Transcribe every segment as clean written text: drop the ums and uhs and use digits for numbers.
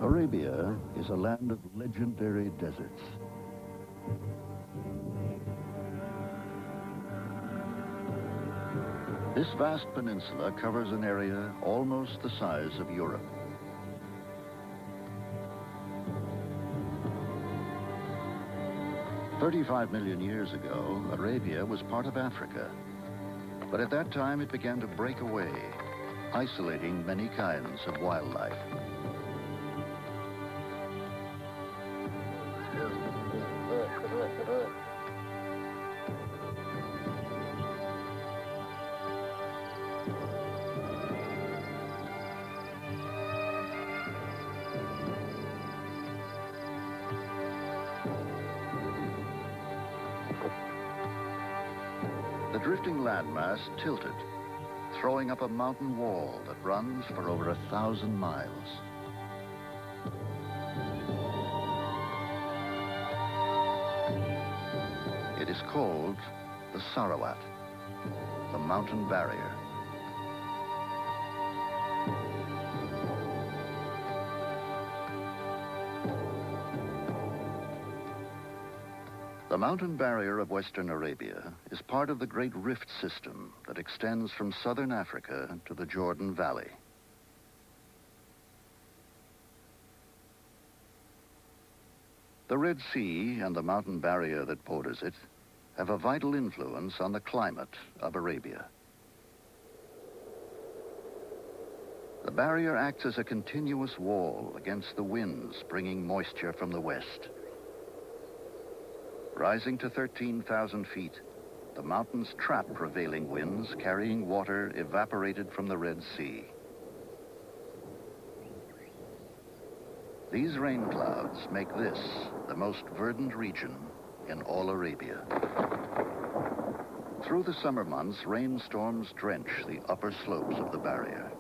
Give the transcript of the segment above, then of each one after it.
Arabia is a land of legendary deserts. This vast peninsula covers an area almost the size of Europe. "35 million years ago, Arabia was part of Africa. But at that time, it began to break away, isolating many kinds of wildlife. The drifting landmass tilted, throwing up a mountain wall that runs for over 1,000 miles. It is called the Sarawat, the mountain barrier. The mountain barrier of Western Arabia is part of the Great Rift System that extends from southern Africa to the Jordan Valley. The Red Sea and the mountain barrier that borders it have a vital influence on the climate of Arabia. The barrier acts as a continuous wall against the winds bringing moisture from the west. Rising to 13,000 feet, the mountains trap prevailing winds carrying water evaporated from the Red Sea. These rain clouds make this the most verdant region in all Arabia. Through the summer months, rainstorms drench the upper slopes of the barrier.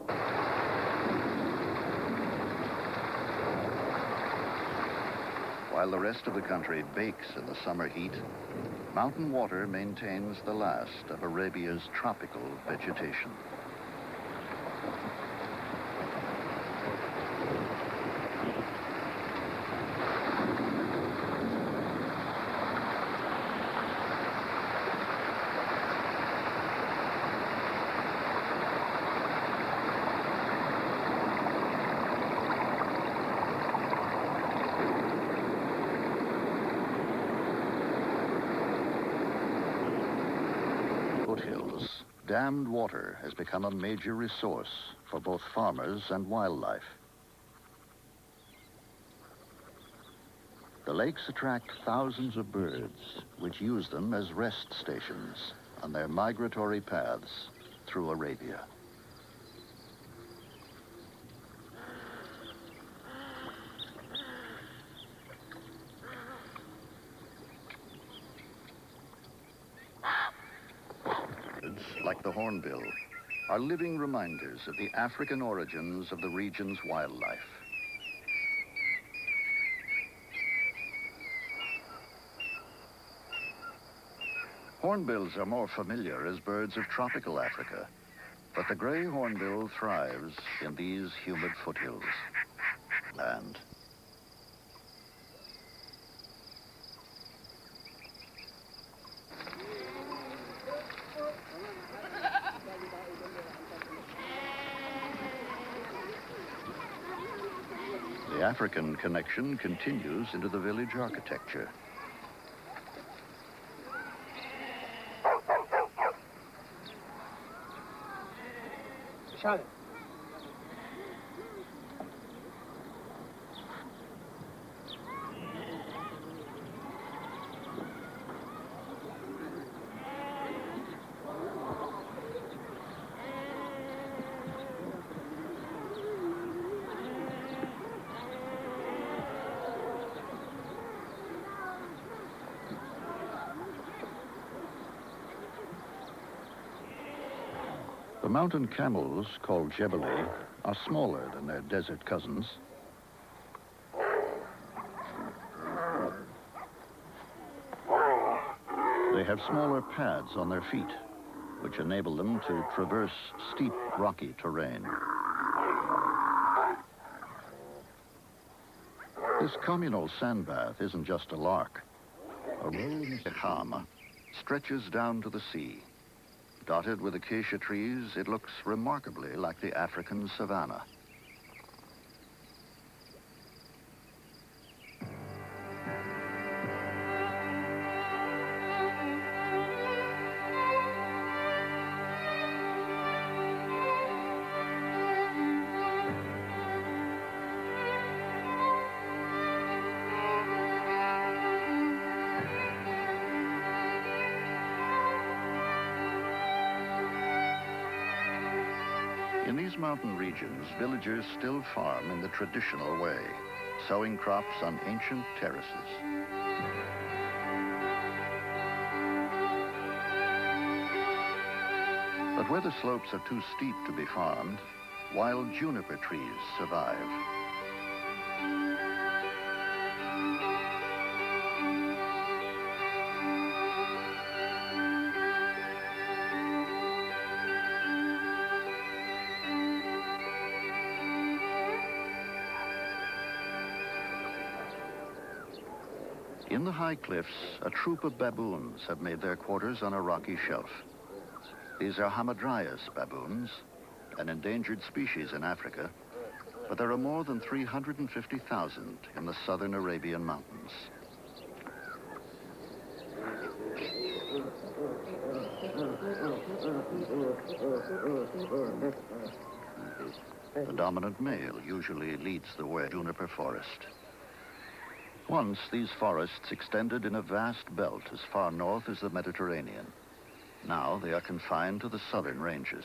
While the rest of the country bakes in the summer heat, mountain water maintains the last of Arabia's tropical vegetation. Foothills, dammed water has become a major resource for both farmers and wildlife. The lakes attract thousands of birds, which use them as rest stations on their migratory paths through Arabia. Like the hornbill, are living reminders of the African origins of the region's wildlife. Hornbills are more familiar as birds of tropical Africa, but the gray hornbill thrives in these humid foothills land. The African connection continues into the village architecture. The mountain camels, called jebeli, are smaller than their desert cousins. They have smaller pads on their feet, which enable them to traverse steep, rocky terrain. This communal sandbath isn't just a lark. A rolling Bahama stretches down to the sea. Dotted with acacia trees, it looks remarkably like the African savanna. In these mountain regions, villagers still farm in the traditional way, sowing crops on ancient terraces. But where the slopes are too steep to be farmed, wild juniper trees survive. In the high cliffs, a troop of baboons have made their quarters on a rocky shelf. These are Hamadryas baboons, an endangered species in Africa, but there are more than 350,000 in the southern Arabian mountains. The dominant male usually leads the way. Juniper forest. Once, these forests extended in a vast belt as far north as the Mediterranean. Now they are confined to the southern ranges.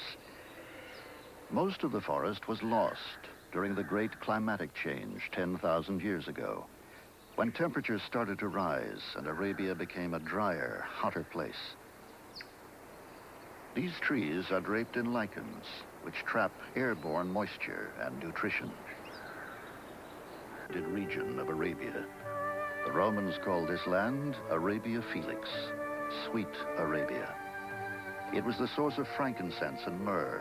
Most of the forest was lost during the great climatic change 10,000 years ago, when temperatures started to rise and Arabia became a drier, hotter place. These trees are draped in lichens, which trap airborne moisture and nutrition. The region of Arabia. The Romans called this land Arabia Felix, sweet Arabia. It was the source of frankincense and myrrh.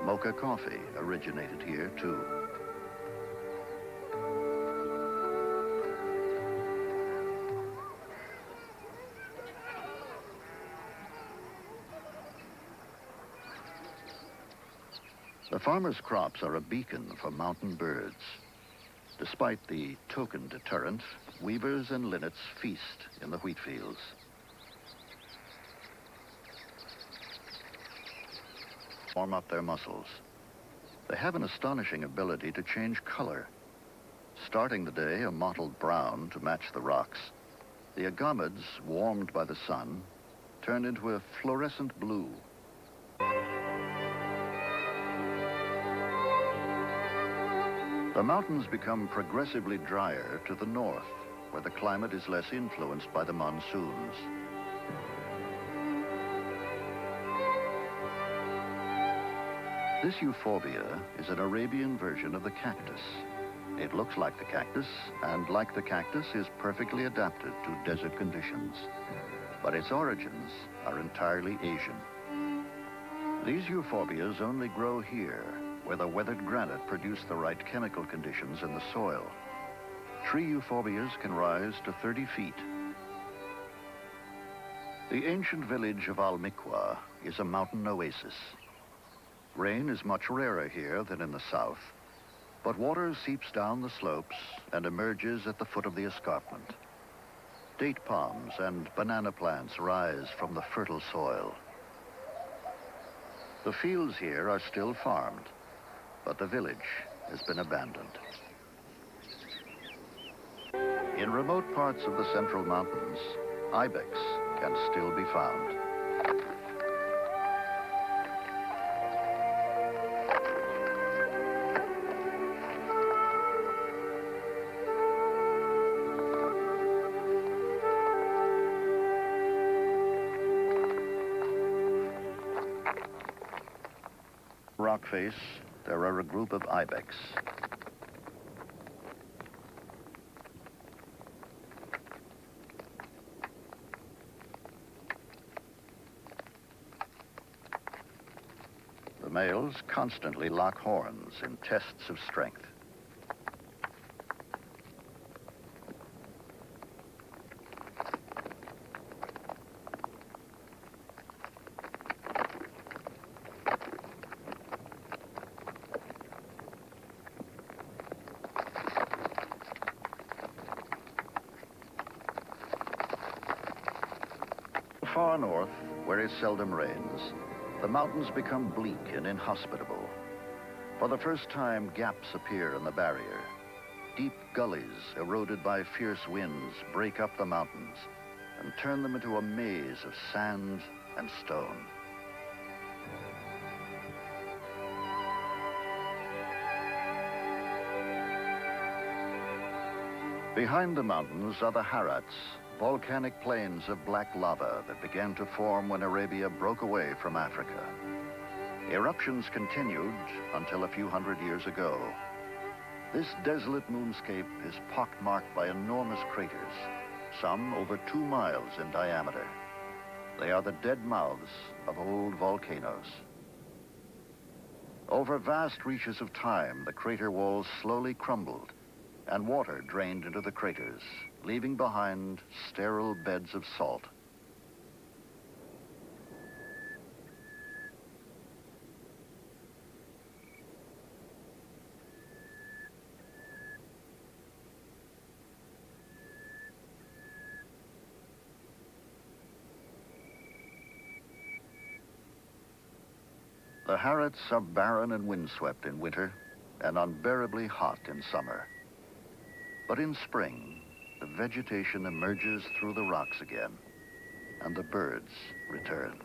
Mocha coffee originated here, too. The farmers' crops are a beacon for mountain birds. Despite the token deterrent, weavers and linnets feast in the wheat fields. Warm up their muscles. They have an astonishing ability to change color. Starting the day a mottled brown to match the rocks, the agamids, warmed by the sun, turn into a fluorescent blue. The mountains become progressively drier to the north, where the climate is less influenced by the monsoons. This euphorbia is an Arabian version of the cactus. It looks like the cactus, and like the cactus, is perfectly adapted to desert conditions. But its origins are entirely Asian. These euphorbias only grow here, where the weathered granite produced the right chemical conditions in the soil. Tree euphorbias can rise to 30 feet. The ancient village of Al-Miqwa is a mountain oasis. Rain is much rarer here than in the south, but water seeps down the slopes and emerges at the foot of the escarpment. Date palms and banana plants rise from the fertile soil. The fields here are still farmed, but the village has been abandoned. In remote parts of the central mountains, ibex can still be found. Rock face, there are a group of ibex. The males constantly lock horns in tests of strength. far north, where it seldom rains, the mountains become bleak and inhospitable. For the first time, gaps appear in the barrier. Deep gullies, eroded by fierce winds, break up the mountains and turn them into a maze of sand and stone. Behind the mountains are the Harats, volcanic plains of black lava that began to form when Arabia broke away from Africa. Eruptions continued until a few hundred years ago. This desolate moonscape is pockmarked by enormous craters, some over 2 miles in diameter. They are the dead mouths of old volcanoes. Over vast reaches of time, the crater walls slowly crumbled, and water drained into the craters, leaving behind sterile beds of salt. The Harats are barren and windswept in winter and unbearably hot in summer. But in spring, the vegetation emerges through the rocks again, and the birds return.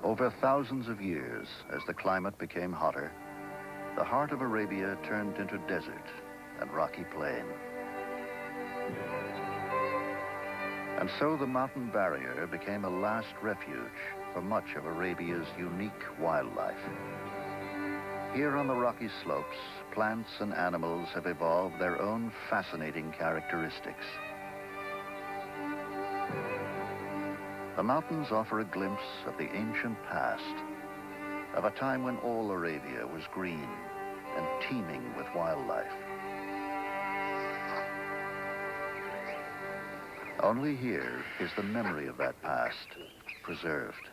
Over thousands of years, as the climate became hotter, the heart of Arabia turned into desert and rocky plain. And so the mountain barrier became a last refuge for much of Arabia's unique wildlife. Here on the rocky slopes, plants and animals have evolved their own fascinating characteristics. The mountains offer a glimpse of the ancient past, of a time when all Arabia was green and teeming with wildlife. Only here is the memory of that past preserved.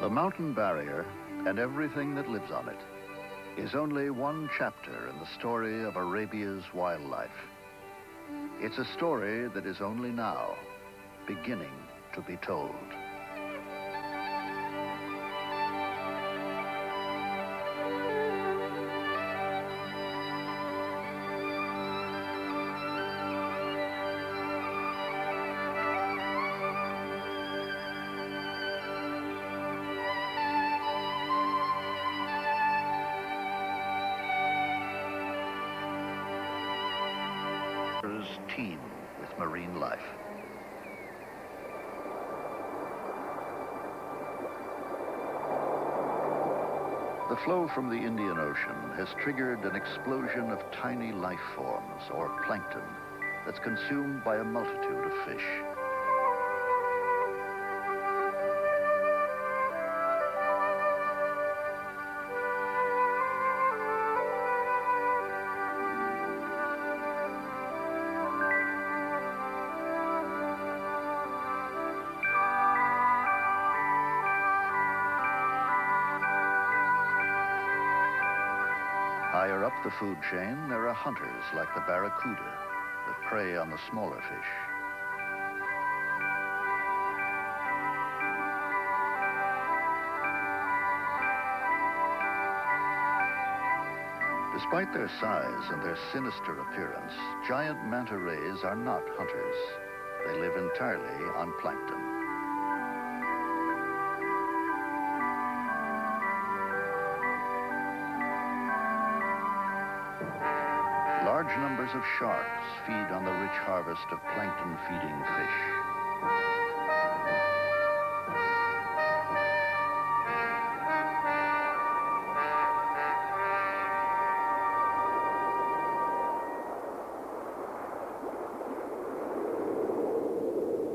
The mountain barrier and everything that lives on it is only one chapter in the story of Arabia's wildlife. It's a story that is only now beginning to be told. Teem with marine life. The flow from the Indian Ocean has triggered an explosion of tiny life forms, or plankton, that's consumed by a multitude of fish. Higher up the food chain, there are hunters like the barracuda that prey on the smaller fish. Despite their size and their sinister appearance, giant manta rays are not hunters. They live entirely on plankton. Large numbers of sharks feed on the rich harvest of plankton-feeding fish.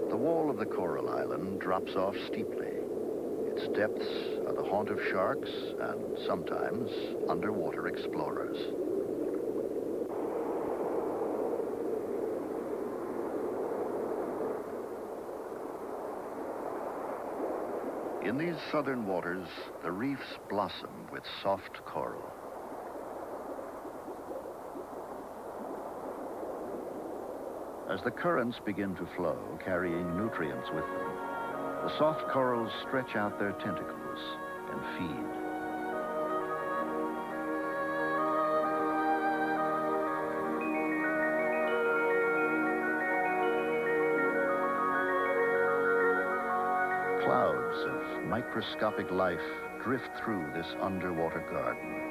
The wall of the coral island drops off steeply. Its depths are the haunt of sharks and, sometimes, underwater explorers. In these southern waters, the reefs blossom with soft coral. As the currents begin to flow, carrying nutrients with them, the soft corals stretch out their tentacles and feed. Clouds of microscopic life drift through this underwater garden.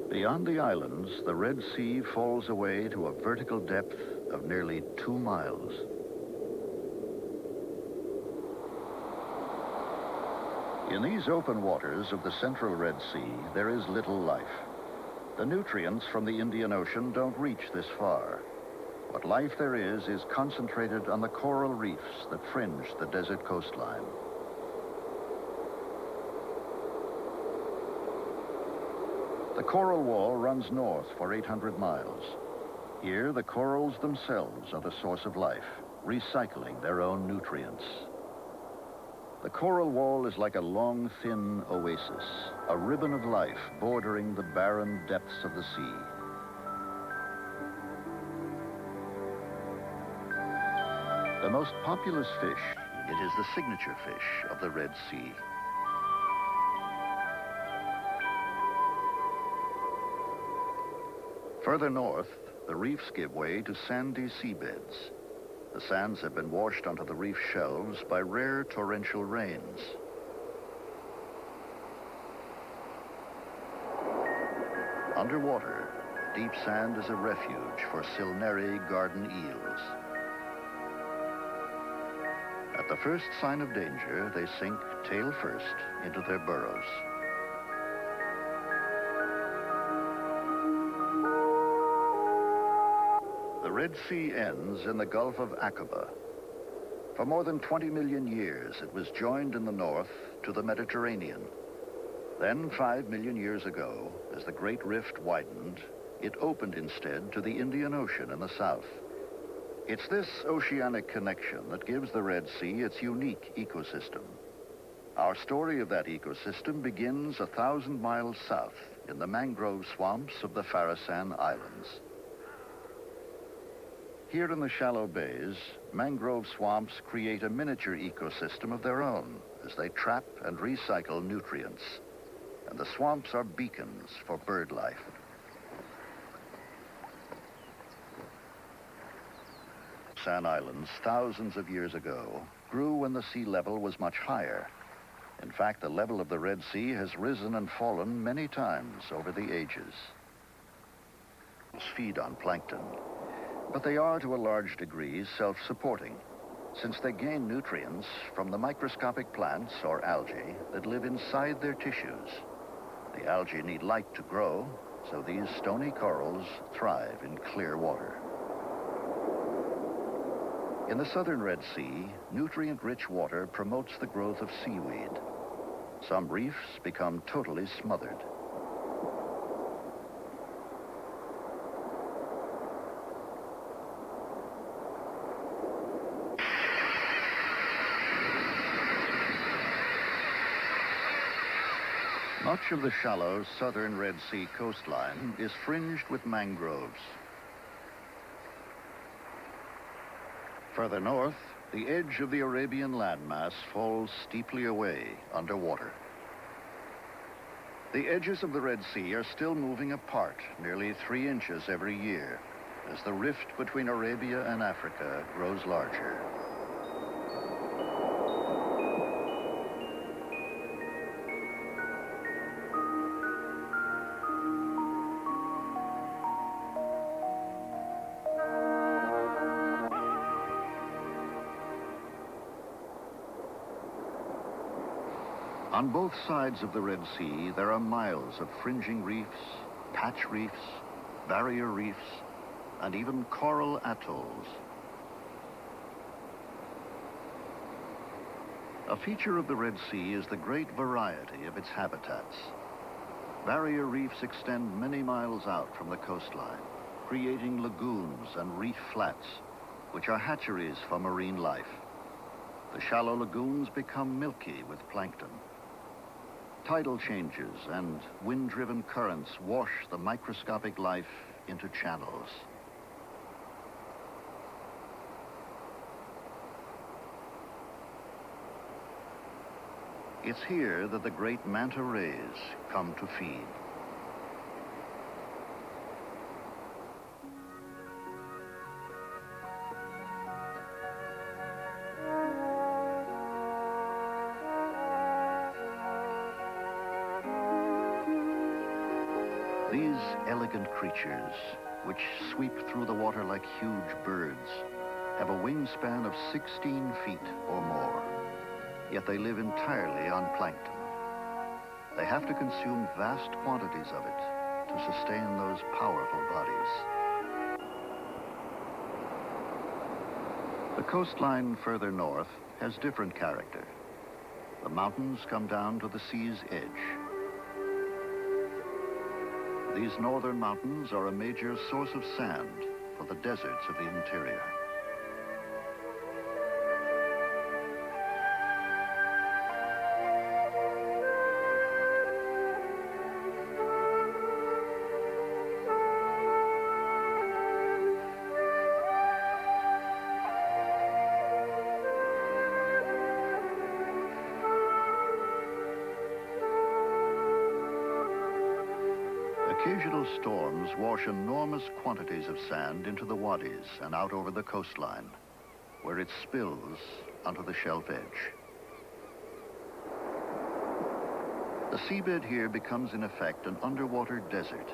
Beyond the islands, the Red Sea falls away to a vertical depth of nearly 2 miles. In these open waters of the central Red Sea, there is little life. The nutrients from the Indian Ocean don't reach this far. What life there is concentrated on the coral reefs that fringe the desert coastline. The coral wall runs north for 800 miles. Here, the corals themselves are the source of life, recycling their own nutrients. The coral wall is like a long, thin oasis, a ribbon of life bordering the barren depths of the sea. The most populous fish, it is the signature fish of the Red Sea. Further north, the reefs give way to sandy seabeds. The sands have been washed onto the reef shelves by rare torrential rains. Underwater, deep sand is a refuge for silnary garden eels. At the first sign of danger, they sink tail first into their burrows. The Red Sea ends in the Gulf of Aqaba. For more than 20 million years, it was joined in the north to the Mediterranean. Then, 5 million years ago, as the Great Rift widened, it opened instead to the Indian Ocean in the south. It's this oceanic connection that gives the Red Sea its unique ecosystem. Our story of that ecosystem begins 1,000 miles south in the mangrove swamps of the Farasan Islands. Here in the shallow bays, mangrove swamps create a miniature ecosystem of their own as they trap and recycle nutrients. And the swamps are beacons for bird life. Farasan Islands, thousands of years ago, grew when the sea level was much higher. In fact, the level of the Red Sea has risen and fallen many times over the ages. Feed on plankton, but they are to a large degree self-supporting, since they gain nutrients from the microscopic plants or algae that live inside their tissues. The algae need light to grow, so these stony corals thrive in clear water. In the southern Red Sea, nutrient-rich water promotes the growth of seaweed. Some reefs become totally smothered. Much of the shallow southern Red Sea coastline is fringed with mangroves. Further north, the edge of the Arabian landmass falls steeply away underwater. The edges of the Red Sea are still moving apart, nearly 3 inches every year, as the rift between Arabia and Africa grows larger. On both sides of the Red Sea, there are miles of fringing reefs, patch reefs, barrier reefs, and even coral atolls. A feature of the Red Sea is the great variety of its habitats. Barrier reefs extend many miles out from the coastline, creating lagoons and reef flats, which are hatcheries for marine life. The shallow lagoons become milky with plankton. Tidal changes and wind-driven currents wash the microscopic life into channels. It's here that the great manta rays come to feed. These elegant creatures, which sweep through the water like huge birds, have a wingspan of 16 feet or more, yet they live entirely on plankton. They have to consume vast quantities of it to sustain those powerful bodies. The coastline further north has different character. The mountains come down to the sea's edge. These northern mountains are a major source of sand for the deserts of the interior. Occasional storms wash enormous quantities of sand into the wadis and out over the coastline, where it spills onto the shelf edge. The seabed here becomes in effect an underwater desert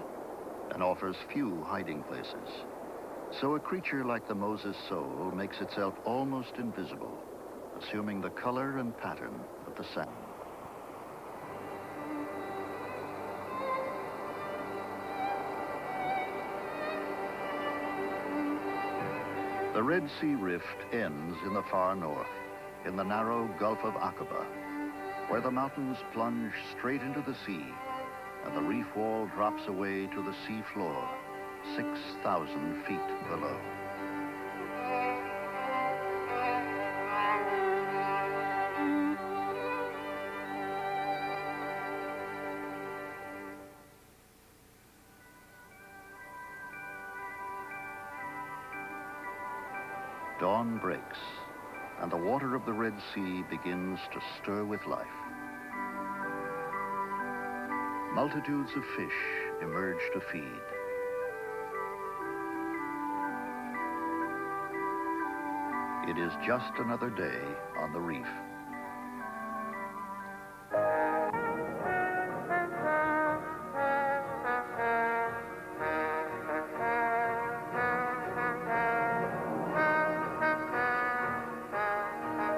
and offers few hiding places. So a creature like the Moses sole makes itself almost invisible, assuming the color and pattern of the sand. The Red Sea Rift ends in the far north, in the narrow Gulf of Aqaba, where the mountains plunge straight into the sea and the reef wall drops away to the sea floor, 6,000 feet below. Dawn breaks, and the water of the Red Sea begins to stir with life. Multitudes of fish emerge to feed. It is just another day on the reef.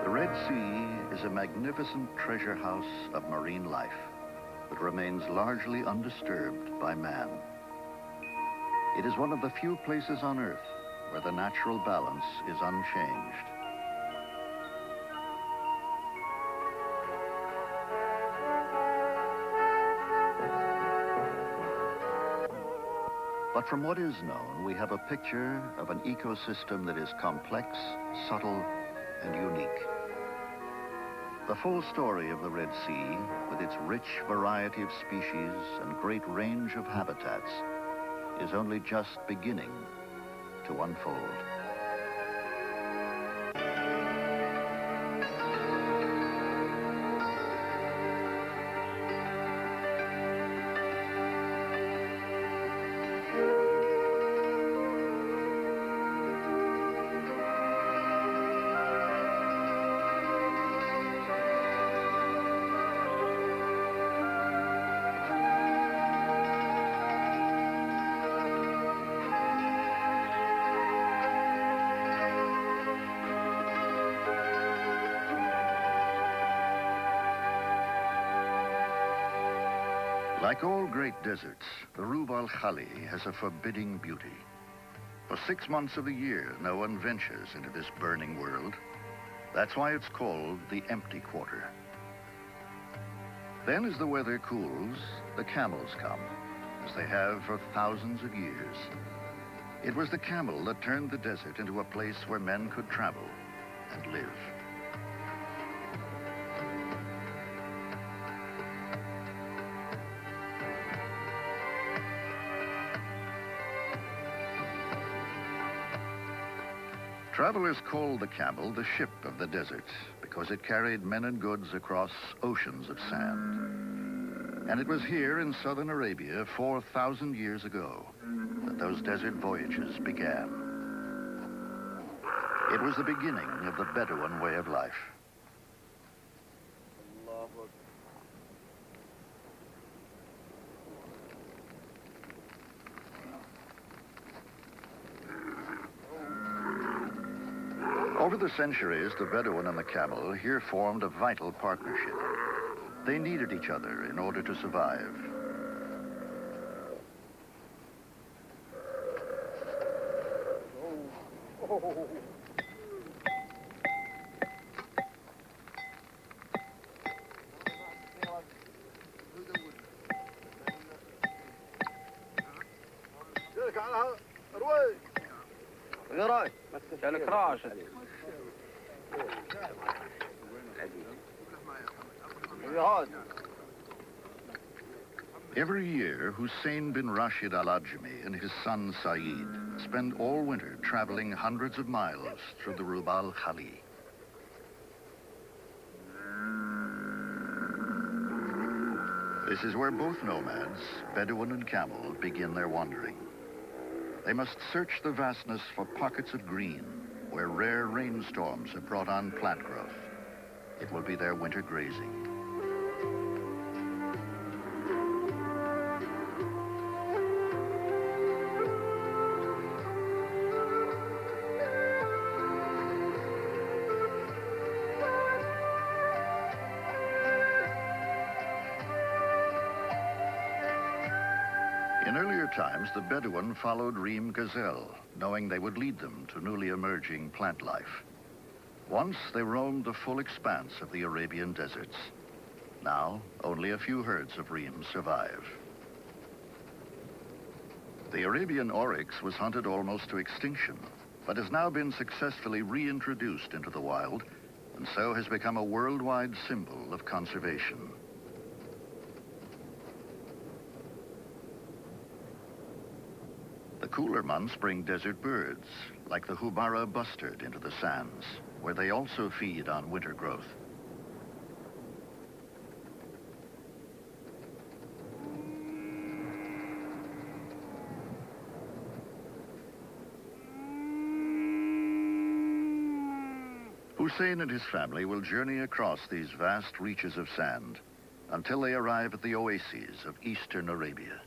The Red Sea is a magnificent treasure house of marine life that remains largely undisturbed by man. It is one of the few places on Earth where the natural balance is unchanged. But from what is known, we have a picture of an ecosystem that is complex, subtle, and unique. The full story of the Red Sea, with its rich variety of species and great range of habitats, is only just beginning to unfold. Like all great deserts, the Rub al-Khali has a forbidding beauty. For 6 months of the year, no one ventures into this burning world. That's why it's called the empty quarter. Then as the weather cools, the camels come, as they have for thousands of years. It was the camel that turned the desert into a place where men could travel and live. Travelers called the camel the ship of the desert because it carried men and goods across oceans of sand. And it was here in southern Arabia 4,000 years ago that those desert voyages began. It was the beginning of the Bedouin way of life. Over the centuries, the Bedouin and the camel here formed a vital partnership. They needed each other in order to survive. Every year, Hussein bin Rashid al-Ajami and his son Saeed spend all winter traveling hundreds of miles through the Rub al-Khali. This is where both nomads, Bedouin and camel, begin their wandering. They must search the vastness for pockets of green, where rare rainstorms have brought on plant growth. It will be their winter grazing. In earlier times, the Bedouin followed reem gazelle, knowing they would lead them to newly emerging plant life. Once, they roamed the full expanse of the Arabian deserts. Now, only a few herds of reem survive. The Arabian oryx was hunted almost to extinction, but has now been successfully reintroduced into the wild, and so has become a worldwide symbol of conservation. The cooler months bring desert birds, like the Hubara bustard, into the sands, where they also feed on winter growth. Hussein and his family will journey across these vast reaches of sand until they arrive at the oases of eastern Arabia.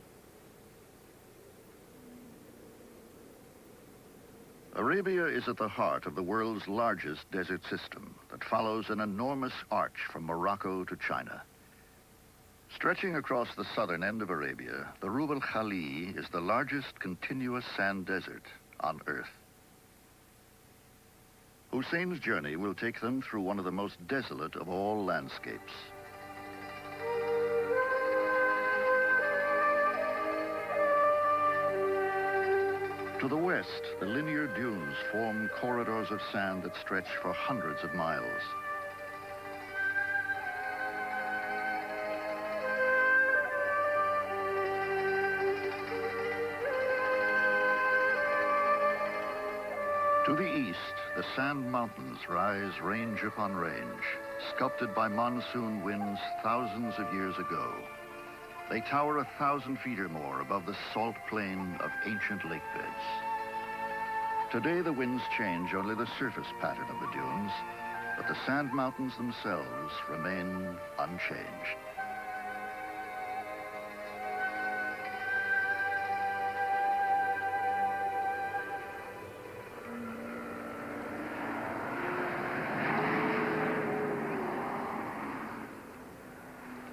Arabia is at the heart of the world's largest desert system that follows an enormous arch from Morocco to China. Stretching across the southern end of Arabia, the Rub al-Khali is the largest continuous sand desert on Earth. Hussein's journey will take them through one of the most desolate of all landscapes. To the west, the linear dunes form corridors of sand that stretch for hundreds of miles. To the east, the sand mountains rise range upon range, sculpted by monsoon winds thousands of years ago. They tower 1,000 feet or more above the salt plain of ancient lake beds. Today, the winds change only the surface pattern of the dunes, but the sand mountains themselves remain unchanged.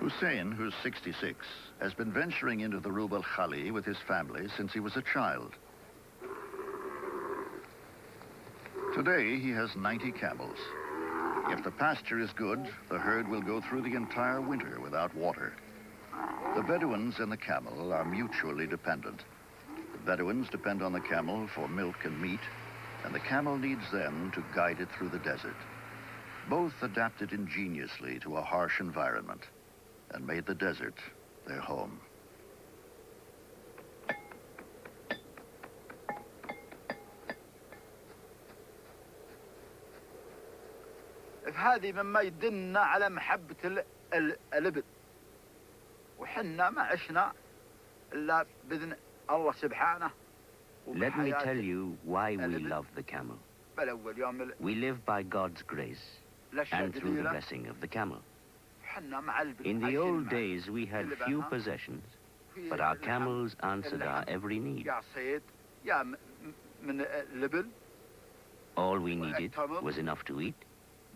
Hussein, who's 66, has been venturing into the Rub al-Khali with his family since he was a child. Today, he has 90 camels. If the pasture is good, the herd will go through the entire winter without water. The Bedouins and the camel are mutually dependent. The Bedouins depend on the camel for milk and meat, and the camel needs them to guide it through the desert. Both adapted ingeniously to a harsh environment and made the desert their home. هذه مما يدلنا على محبة الإبل وحنا ما عشنا إلا بإذن الله سبحانه. Let me tell you why we love the camel. We live by God's grace and through the blessing of the camel. In the old days, we had few possessions, but our camels answered our every need. All we needed was enough to eat,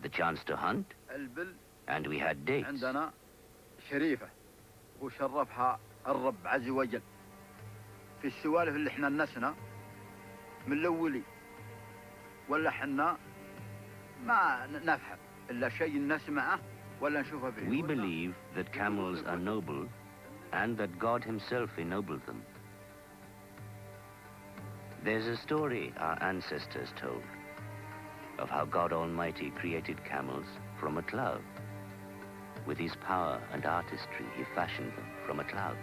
the chance to hunt, and we had dates. عندنا شريفة وشرفها الرب عز وجل في السوالف اللي احنا نسنا من الأولي ولا احنا ما نفهم إلا شيء نسمعه ولا نشوفه به. We believe that camels are noble and that God himself ennobled them. There's a story our ancestors told of how God Almighty created camels from a cloud. With his power and artistry, he fashioned them from a cloud.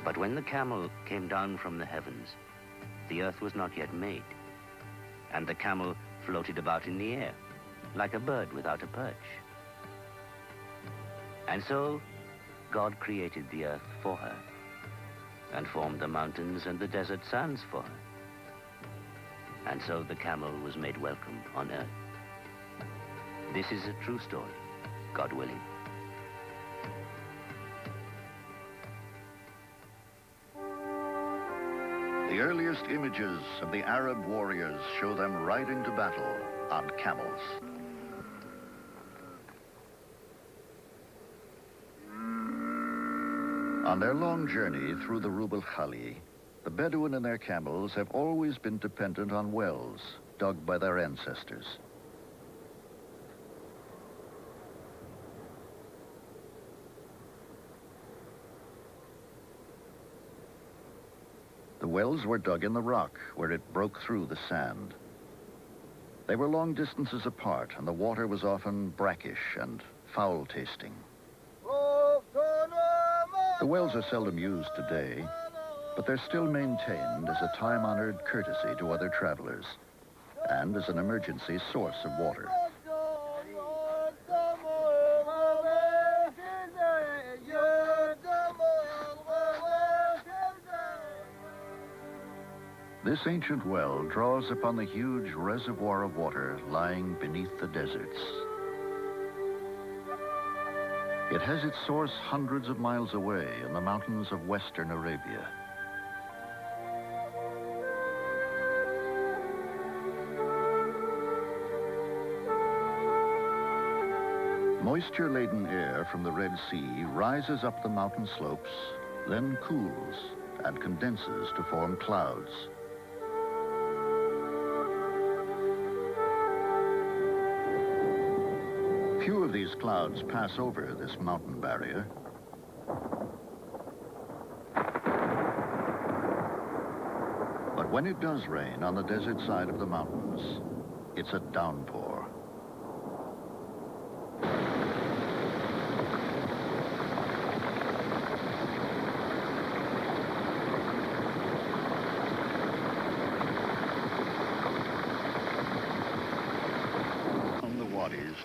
But when the camel came down from the heavens, the earth was not yet made, and the camel floated about in the air, like a bird without a perch. And so, God created the earth for her, and formed the mountains and the desert sands for her. And so the camel was made welcome on earth. This is a true story, God willing. The earliest images of the Arab warriors show them riding to battle on camels. On their long journey through the Rub al-Khali, the Bedouin and their camels have always been dependent on wells dug by their ancestors. The wells were dug in the rock where it broke through the sand. They were long distances apart, and the water was often brackish and foul-tasting. The wells are seldom used today, but they're still maintained as a time-honored courtesy to other travelers and as an emergency source of water. This ancient well draws upon the huge reservoir of water lying beneath the deserts. It has its source hundreds of miles away in the mountains of western Arabia. Moisture-laden air from the Red Sea rises up the mountain slopes, then cools and condenses to form clouds. Few of these clouds pass over this mountain barrier. But when it does rain on the desert side of the mountains, it's a downpour.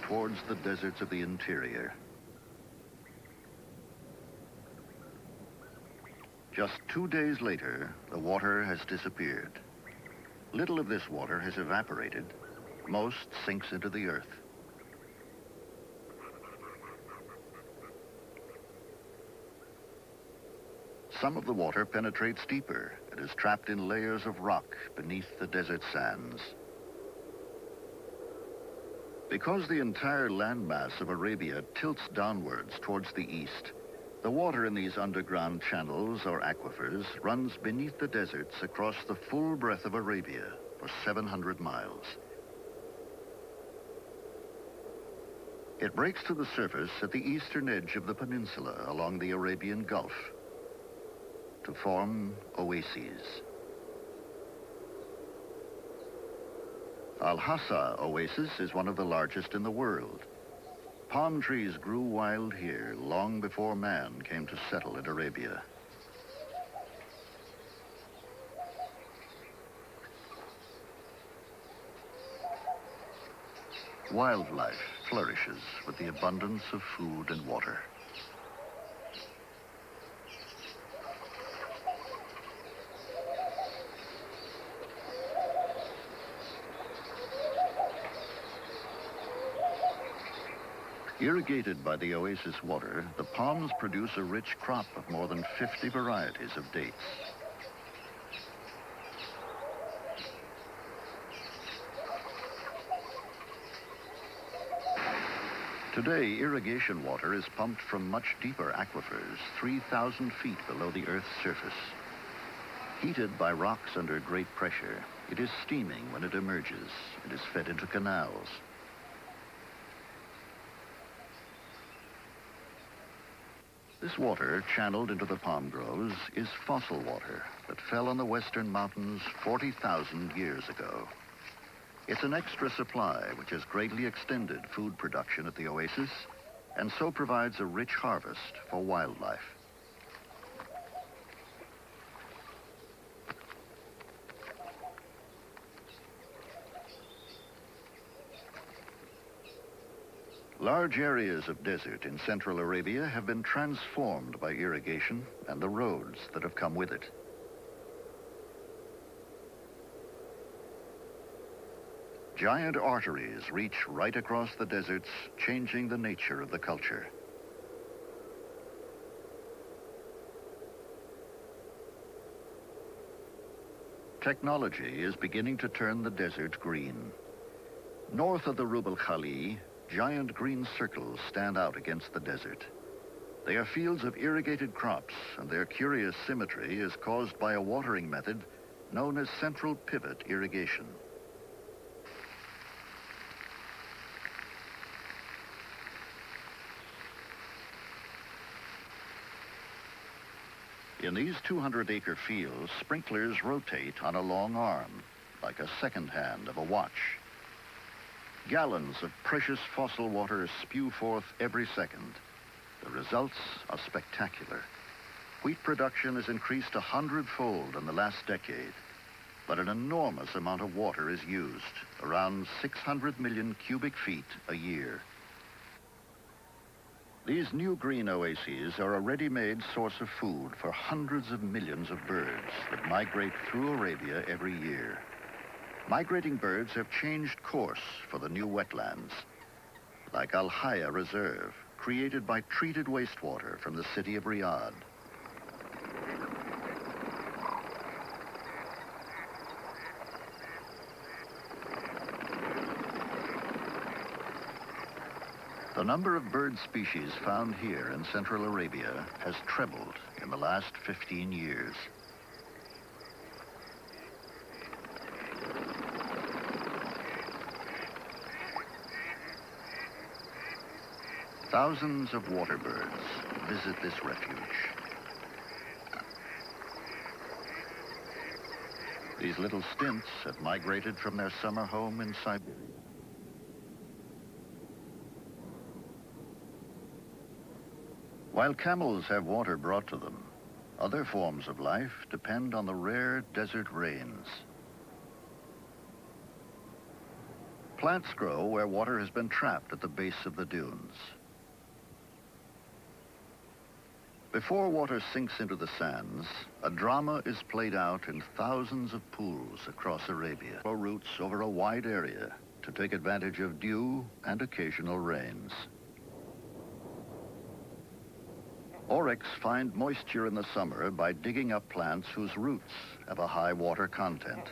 Towards the deserts of the interior. Just 2 days later, the water has disappeared. Little of this water has evaporated. Most sinks into the earth. Some of the water penetrates deeper and is trapped in layers of rock beneath the desert sands. Because the entire landmass of Arabia tilts downwards towards the east, the water in these underground channels or aquifers runs beneath the deserts across the full breadth of Arabia for 700 miles. It breaks to the surface at the eastern edge of the peninsula along the Arabian Gulf to form oases. Al-Hassa Oasis is one of the largest in the world. Palm trees grew wild here long before man came to settle in Arabia. Wildlife flourishes with the abundance of food and water. Irrigated by the oasis water, the palms produce a rich crop of more than 50 varieties of dates. Today, irrigation water is pumped from much deeper aquifers, 3,000 feet below the Earth's surface. Heated by rocks under great pressure, it is steaming when it emerges. It is fed into canals. This water, channeled into the palm groves, is fossil water that fell on the western mountains 40,000 years ago. It's an extra supply which has greatly extended food production at the oasis and so provides a rich harvest for wildlife. Large areas of desert in central Arabia have been transformed by irrigation and the roads that have come with it. Giant arteries reach right across the deserts, changing the nature of the culture. Technology is beginning to turn the desert green. North of the Rub al-Khali, giant green circles stand out against the desert. They are fields of irrigated crops, and their curious symmetry is caused by a watering method known as central pivot irrigation. In these 200-acre fields, sprinklers rotate on a long arm, like a second hand of a watch. Gallons of precious fossil water spew forth every second. The results are spectacular. Wheat production has increased 100-fold in the last decade, but an enormous amount of water is used, around 600 million cubic feet a year. These new green oases are a ready-made source of food for hundreds of millions of birds that migrate through Arabia every year. Migrating birds have changed course for the new wetlands, like Al Haya Reserve, created by treated wastewater from the city of Riyadh. The number of bird species found here in Central Arabia has trebled in the last 15 years. Thousands of water birds visit this refuge. These little stints have migrated from their summer home in Siberia. While camels have water brought to them, other forms of life depend on the rare desert rains. Plants grow where water has been trapped at the base of the dunes. Before water sinks into the sands, a drama is played out in thousands of pools across Arabia, or routes over a wide area to take advantage of dew and occasional rains. Oryx find moisture in the summer by digging up plants whose roots have a high water content.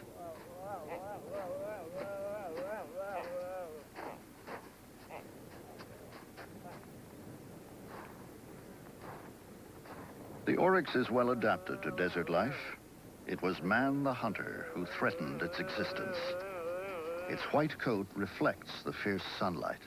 oryx is well adapted to desert life. It was man the hunter who threatened its existence. Its white coat reflects the fierce sunlight.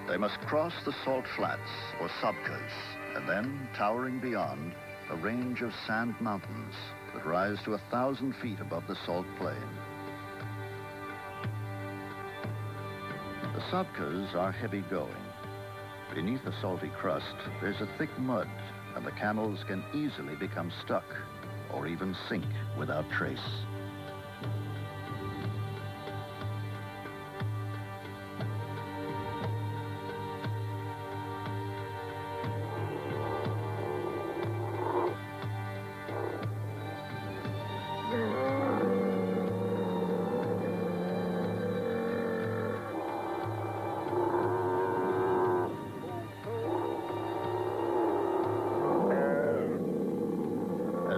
They must cross the salt flats, or sabkas, and then, towering beyond, a range of sand mountains that rise to 1,000 feet above the salt plain. The sabkas are heavy going. Beneath the salty crust, there's a thick mud, and the camels can easily become stuck, or even sink without trace.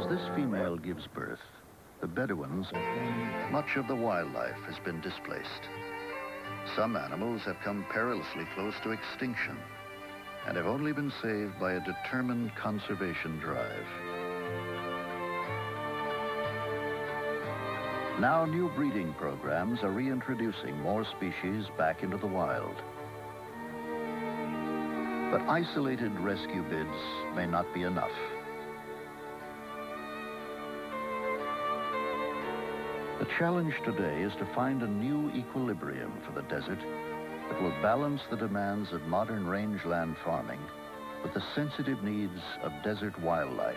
This female gives birth, the Bedouins, much of the wildlife has been displaced. Some animals have come perilously close to extinction and have only been saved by a determined conservation drive. Now new breeding programs are reintroducing more species back into the wild. But isolated rescue bids may not be enough. The challenge today is to find a new equilibrium for the desert that will balance the demands of modern rangeland farming with the sensitive needs of desert wildlife.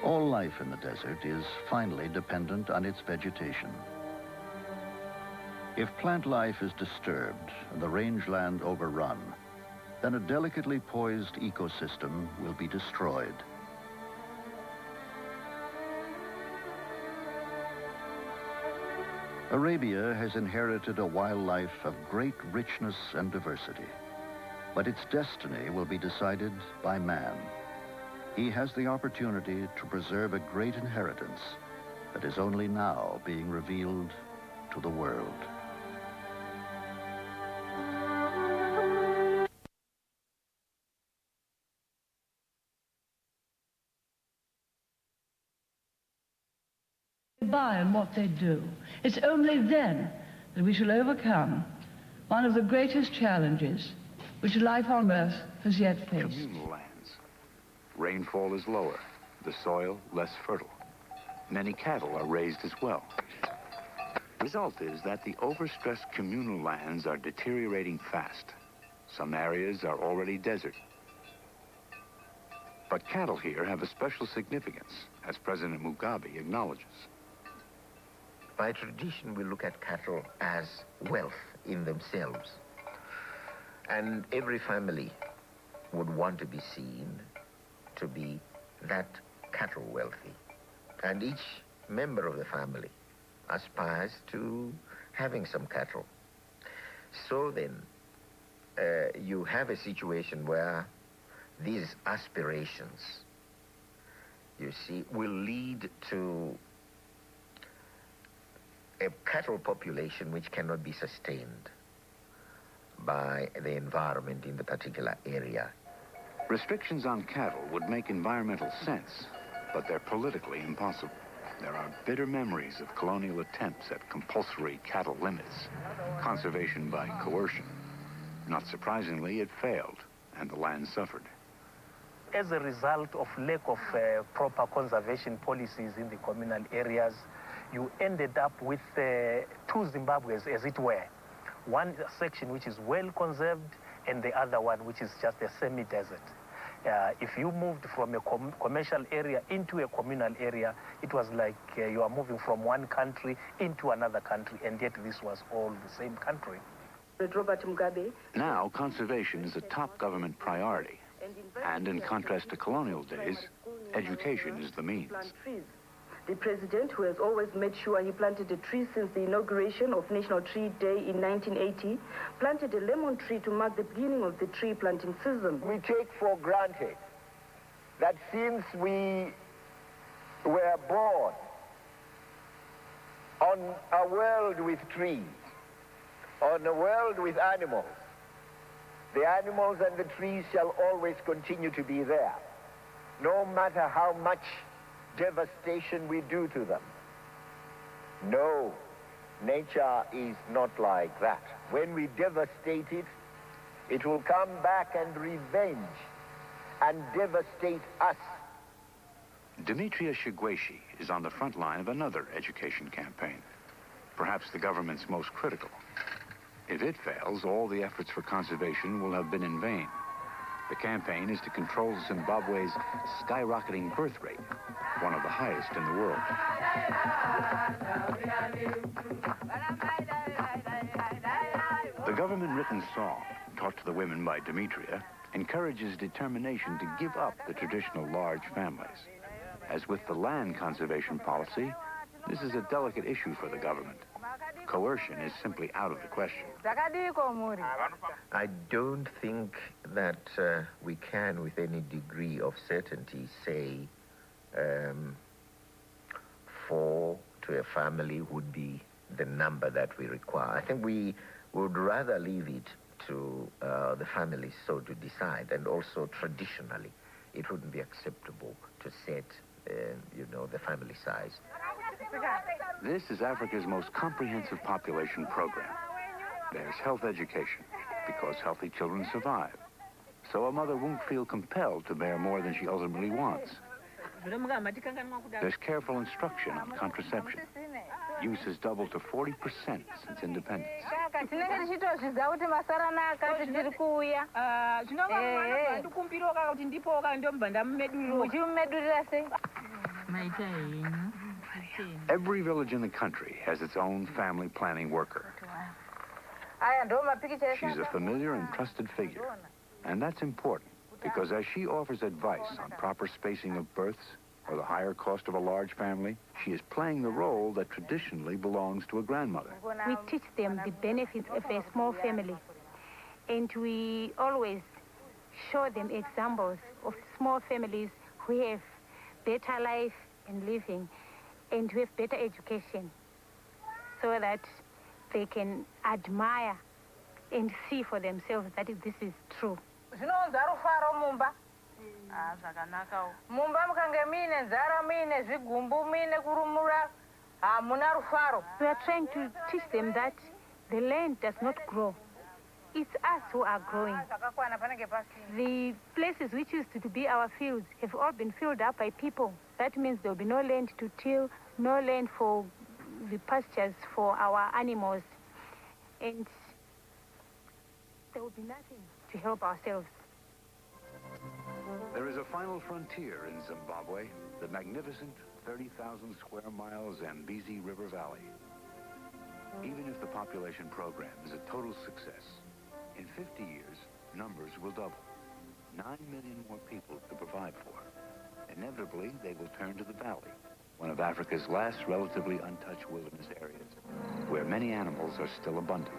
All life in the desert is finally dependent on its vegetation. If plant life is disturbed and the rangeland overrun, then a delicately poised ecosystem will be destroyed. Arabia has inherited a wildlife of great richness and diversity, but its destiny will be decided by man. He has the opportunity to preserve a great inheritance that is only now being revealed to the world. By and what they do. It's only then that we shall overcome one of the greatest challenges which life on Earth has yet faced. Communal lands. Rainfall is lower, the soil less fertile. Many cattle are raised as well. The result is that the overstressed communal lands are deteriorating fast. Some areas are already desert. But cattle here have a special significance, as President Mugabe acknowledges. By tradition, we look at cattle as wealth in themselves. And every family would want to be seen to be that cattle wealthy. And each member of the family aspires to having some cattle. So then, you have a situation where these aspirations, you see, will lead to a cattle population which cannot be sustained by the environment in the particular area. Restrictions on cattle would make environmental sense, but they're politically impossible. There are bitter memories of colonial attempts at compulsory cattle limits, conservation by coercion. Not surprisingly, it failed, and the land suffered. As a result of lack of proper conservation policies in the communal areas, you ended up with two Zimbabwe's, as it were. One section which is well conserved, and the other one which is just a semi-desert. If you moved from a commercial area into a communal area, it was like you are moving from one country into another country, and yet this was all the same country. Robert Mugabe. Now, conservation is a top government priority. And in contrast to colonial days, education is the means. The president, who has always made sure he planted a tree since the inauguration of National Tree Day in 1980, planted a lemon tree to mark the beginning of the tree planting season. We take for granted that since we were born on a world with trees, on a world with animals, the animals and the trees shall always continue to be there, no matter how much devastation we do to them. No, nature is not like that. When we devastate it, it will come back and revenge and devastate us. Demetria Shigweshi is on the front line of another education campaign, perhaps the government's most critical. If it fails, all the efforts for conservation will have been in vain. The campaign is to control Zimbabwe's skyrocketing birth rate, one of the highest in the world. The government-written song, taught to the women by Demetria, encourages determination to give up the traditional large families. As with the land conservation policy, this is a delicate issue for the government. Coercion is simply out of the question. I don't think that we can, with any degree of certainty, say 4 to a family would be the number that we require. I think we would rather leave it to the families so to decide, and also traditionally it wouldn't be acceptable to set the family size. This is Africa's most comprehensive population program. There's health education, because healthy children survive. So a mother won't feel compelled to bear more than she ultimately wants. There's careful instruction on contraception. Use has doubled to 40% since independence. Every village in the country has its own family planning worker. She's a familiar and trusted figure. And that's important, because as she offers advice on proper spacing of births or the higher cost of a large family, she is playing the role that traditionally belongs to a grandmother. We teach them the benefits of a small family, and we always show them examples of small families who have better life and living, and who have better education, so that they can admire and see for themselves that this is true. We are trying to teach them that the land does not grow. It's us who are growing. The places which used to be our fields have all been filled up by people. That means there will be no land to till, no land for the pastures for our animals. And there will be nothing to help ourselves. There is a final frontier in Zimbabwe, the magnificent 30,000 square miles Zambezi River Valley. Even if the population program is a total success, in 50 years, numbers will double. 9 million more people to provide for. Inevitably, they will turn to the valley, one of Africa's last relatively untouched wilderness areas, where many animals are still abundant.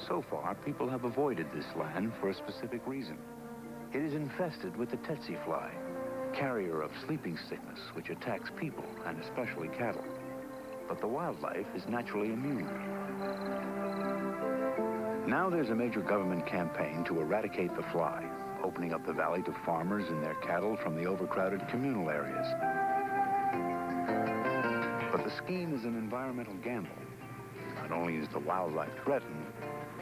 So far, people have avoided this land for a specific reason. It is infested with the tsetse fly, carrier of sleeping sickness which attacks people and especially cattle. But the wildlife is naturally immune. Now there's a major government campaign to eradicate the fly, opening up the valley to farmers and their cattle from the overcrowded communal areas. But the scheme is an environmental gamble. Not only is the wildlife threatened,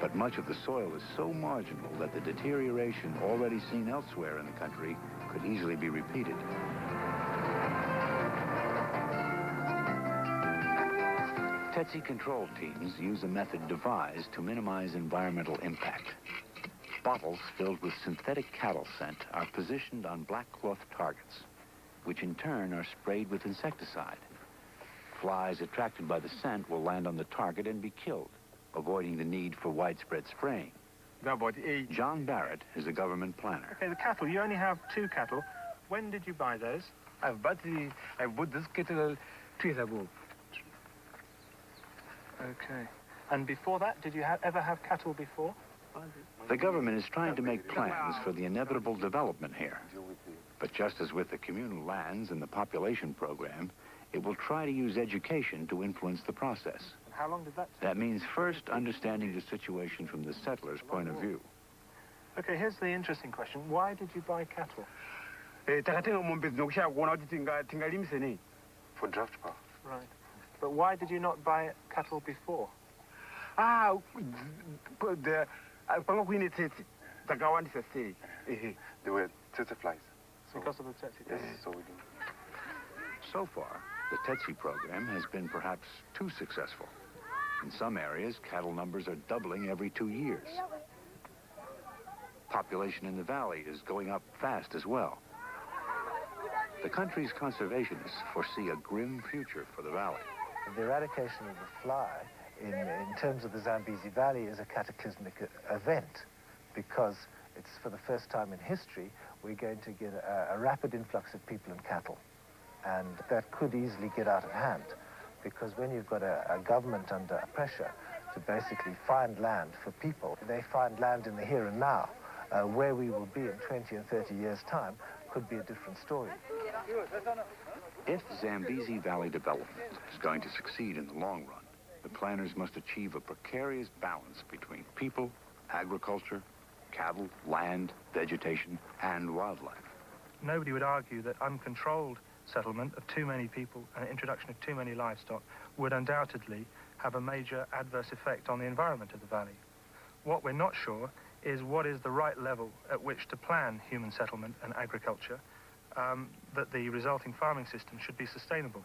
but much of the soil is so marginal that the deterioration already seen elsewhere in the country could easily be repeated. Tsetse control teams use a method devised to minimize environmental impact. Bottles filled with synthetic cattle scent are positioned on black cloth targets, which in turn are sprayed with insecticide. Flies attracted by the scent will land on the target and be killed, avoiding the need for widespread spraying. John Barrett is a government planner. Okay, the cattle, you only have 2 cattle. When did you buy those? I bought this cattle 2 years ago. Okay. And before that, did you ever have cattle before? The government is trying to make plans for the inevitable development here. But just as with the communal lands and the population program, it will try to use education to influence the process. And how long did that take? That means first understanding the situation from the settler's point of view. Okay, here's the interesting question. Why did you buy cattle? For draft power. Right. But why did you not buy cattle before? They were tsetse flies. Because of the tsetse? Yes, so we do. So far, the Tetsi program has been perhaps too successful. In some areas, cattle numbers are doubling every 2 years. Population in the valley is going up fast as well. The country's conservationists foresee a grim future for the valley. The eradication of the fly in terms of the Zambezi Valley is a cataclysmic event because it's for the first time in history we're going to get a rapid influx of people and cattle. And that could easily get out of hand because when you've got a government under pressure to basically find land for people, they find land in the here and now. Where we will be in 20 and 30 years' time could be a different story. If Zambezi Valley development is going to succeed in the long run, the planners must achieve a precarious balance between people, agriculture, cattle, land, vegetation, and wildlife. Nobody would argue that uncontrolled settlement of too many people and introduction of too many livestock would undoubtedly have a major adverse effect on the environment of the valley. What we're not sure is what is the right level at which to plan human settlement and agriculture, that the resulting farming system should be sustainable.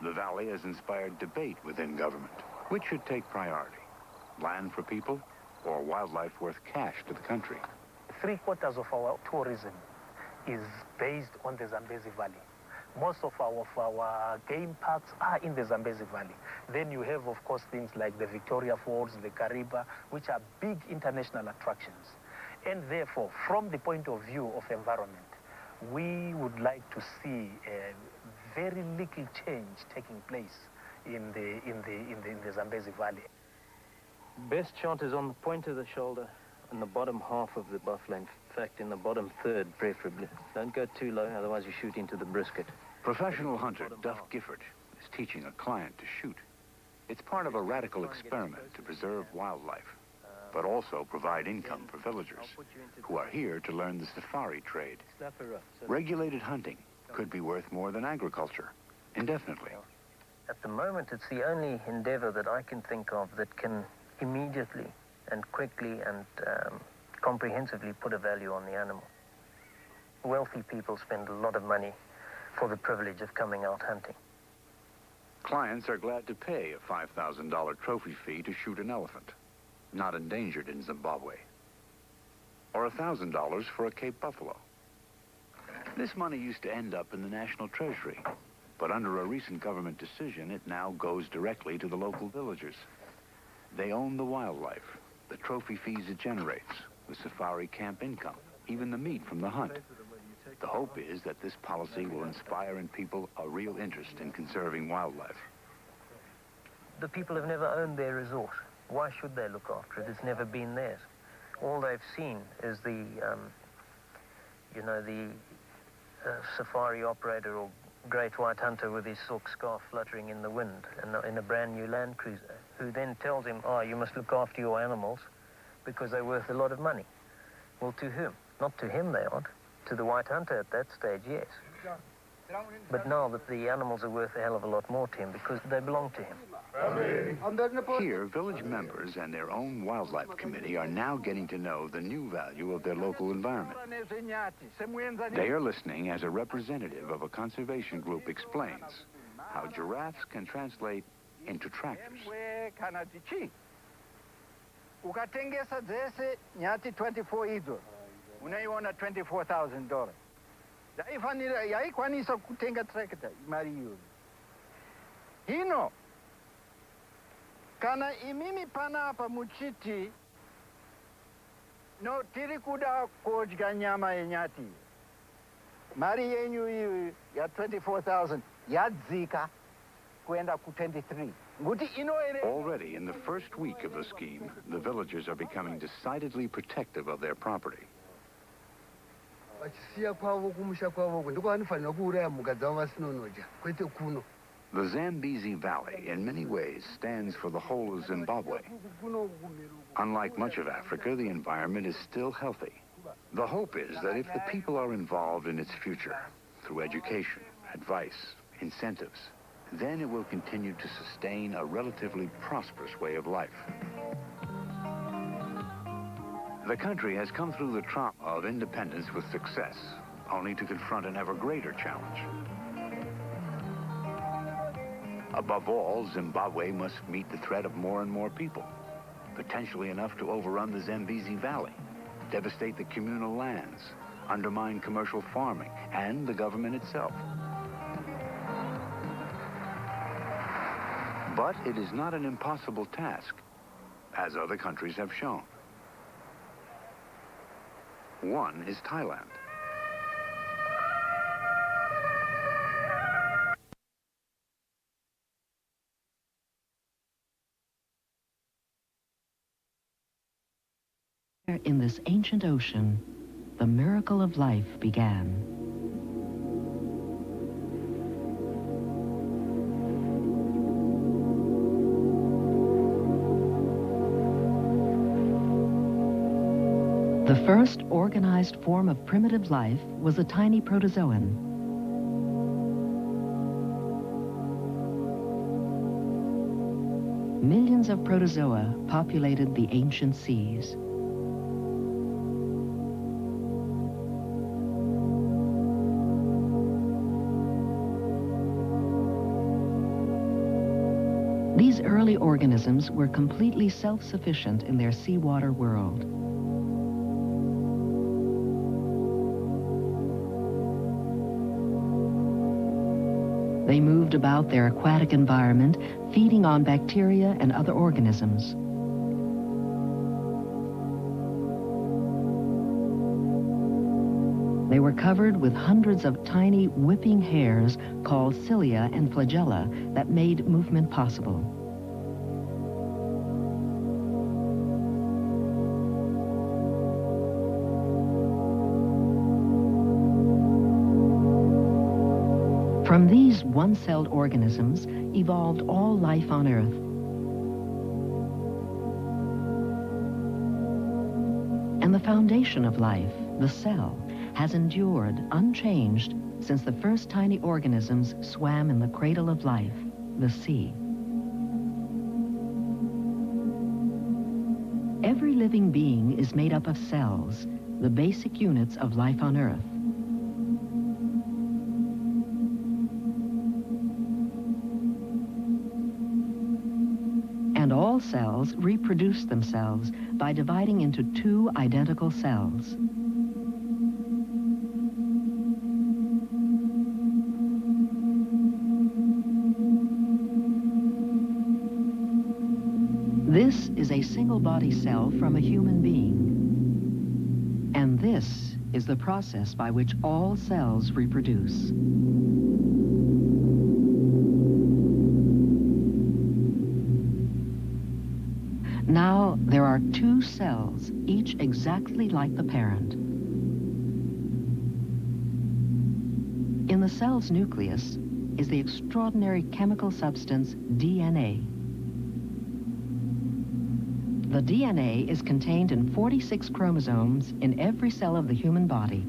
The valley has inspired debate within government. Which should take priority? Land for people or wildlife worth cash to the country? 3/4 of our tourism is based on the Zambezi Valley. Most of our game parks are in the Zambezi Valley. Then you have, of course, things like the Victoria Falls, the Kariba, which are big international attractions. And therefore, from the point of view of environment, we would like to see very little change taking place in the Zambezi Valley. Best shot is on the point of the shoulder and the bottom half of the buffalo. In fact, in the bottom third, preferably. Don't go too low, otherwise you shoot into the brisket. Professional hunter Duff Gifford is teaching a client to shoot. It's part of a radical experiment to preserve wildlife, but also provide income for villagers who are here to learn the safari trade. Regulated hunting could be worth more than agriculture, indefinitely. At the moment, it's the only endeavor that I can think of that can immediately and quickly and comprehensively put a value on the animal. Wealthy people spend a lot of money for the privilege of coming out hunting. Clients are glad to pay a $5,000 trophy fee to shoot an elephant, not endangered in Zimbabwe, or $1,000 for a Cape buffalo. This money used to end up in the National Treasury, but under a recent government decision, it now goes directly to the local villagers. They own the wildlife, the trophy fees it generates, the safari camp income, even the meat from the hunt. The hope is that this policy will inspire in people a real interest in conserving wildlife. The people have never owned their resort. Why should they look after it? It's never been theirs. All they've seen is the safari operator or great white hunter with his silk scarf fluttering in the wind in a brand new Land Cruiser, who then tells him, oh, you must look after your animals because they're worth a lot of money. Well, to whom? Not to him they aren't. To the white hunter at that stage, yes. But now that the animals are worth a hell of a lot more to him because they belong to him. Here, village members and their own wildlife committee are now getting to know the new value of their local environment. They are listening as a representative of a conservation group explains how giraffes can translate into tractors. Ukatengesa dzese nyati 24 idzo unaiona $24,000. Yaikwanisa kutenga tractor mari iyoyo. Hino kana imimi panapa muchiti no tiri kuda kodya nyama yenyati. Mari yenyu iyi ya 24,000 yadzika kuenda ku 23. Already in the first week of the scheme, the villagers are becoming decidedly protective of their property. The Zambezi Valley, in many ways, stands for the whole of Zimbabwe. Unlike much of Africa, the environment is still healthy. The hope is that if the people are involved in its future, through education, advice, incentives, then it will continue to sustain a relatively prosperous way of life. The country has come through the trauma of independence with success, only to confront an ever greater challenge. Above all, Zimbabwe must meet the threat of more and more people, potentially enough to overrun the Zambezi Valley, devastate the communal lands, undermine commercial farming, and the government itself. But it is not an impossible task, as other countries have shown. One is Thailand. In this ancient ocean, the miracle of life began. The first organized form of primitive life was a tiny protozoan. Millions of protozoa populated the ancient seas. These early organisms were completely self-sufficient in their seawater world. They moved about their aquatic environment, feeding on bacteria and other organisms. They were covered with hundreds of tiny whipping hairs called cilia and flagella that made movement possible. From these one-celled organisms evolved all life on Earth. And the foundation of life, the cell, has endured unchanged since the first tiny organisms swam in the cradle of life, the sea. Every living being is made up of cells, the basic units of life on Earth. And all cells reproduce themselves by dividing into two identical cells. This is a single-body cell from a human being. And this is the process by which all cells reproduce. Now, there are two cells, each exactly like the parent. In the cell's nucleus is the extraordinary chemical substance DNA. The DNA is contained in 46 chromosomes in every cell of the human body.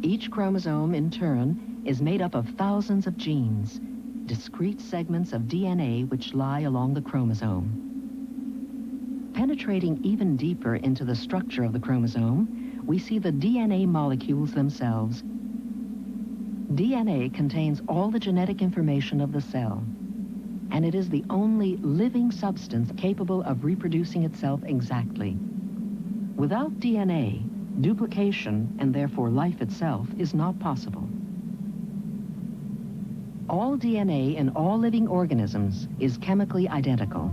Each chromosome, in turn, is made up of thousands of genes, discrete segments of DNA which lie along the chromosome. Penetrating even deeper into the structure of the chromosome, we see the DNA molecules themselves. DNA contains all the genetic information of the cell, and it is the only living substance capable of reproducing itself exactly. Without DNA, duplication, and therefore life itself, is not possible. All DNA in all living organisms is chemically identical,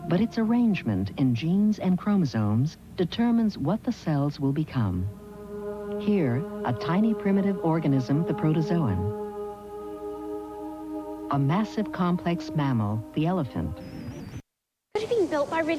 but its arrangement in genes and chromosomes determines what the cells will become. Here, a tiny primitive organism, the protozoan. A massive complex mammal, the elephant. Could have been built by really